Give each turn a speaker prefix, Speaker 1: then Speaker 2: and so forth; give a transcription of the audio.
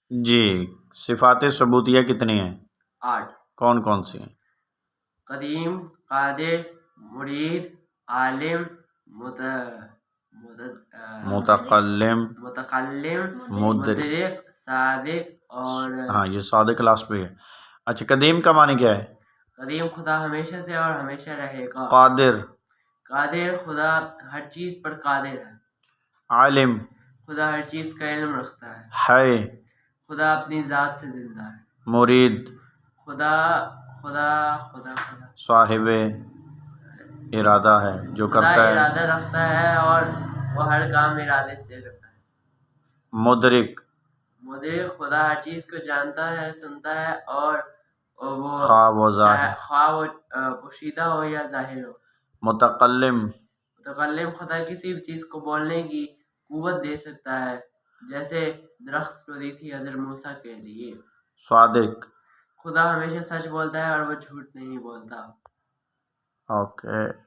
Speaker 1: جی، صفات ثبوتیہ کتنی ہیں؟
Speaker 2: 8.
Speaker 1: کون کون سی ہیں؟
Speaker 2: قدیم، قادر، مرید، عالم،
Speaker 1: متکلم،
Speaker 2: متکلم،
Speaker 1: مدرک۔
Speaker 2: مدرک، صادق اور
Speaker 1: ہاں، یہ صادق لاسٹ پہ ہے۔ اچھا، قدیم کا معنی کیا ہے؟
Speaker 2: قدیم خدا ہمیشہ سے اور ہمیشہ رہے گا۔
Speaker 1: قادر،
Speaker 2: قادر خدا ہر چیز پر قادر ہے۔
Speaker 1: عالم،
Speaker 2: خدا ہر چیز کا علم رکھتا ہے۔
Speaker 1: حی،
Speaker 2: خدا اپنی ذات سے زندہ ہے۔
Speaker 1: مرید،
Speaker 2: خدا خدا خدا خدا
Speaker 1: صاحب ارادہ ہے، جو
Speaker 2: خدا
Speaker 1: کرتا ہے۔
Speaker 2: ارادہ رکھتا ہے اور وہ ہر کام ارادے سے کرتا ہے۔
Speaker 1: مدرک،
Speaker 2: مدرک خدا ہر چیز کو جانتا ہے، سنتا ہے اور وہ
Speaker 1: خواہ و ظاہر۔
Speaker 2: خواہ وہ پوشیدہ ہو یا ظاہر ہو۔
Speaker 1: متکلم،
Speaker 2: متکلم خدا کسی بھی چیز کو بولنے کی قوت دے سکتا ہے، جیسے درخت کو دی تھی حضرت موسیٰ کے لیے۔
Speaker 1: صادق،
Speaker 2: خدا ہمیشہ سچ بولتا ہے اور وہ جھوٹ نہیں بولتا۔
Speaker 1: اوکے۔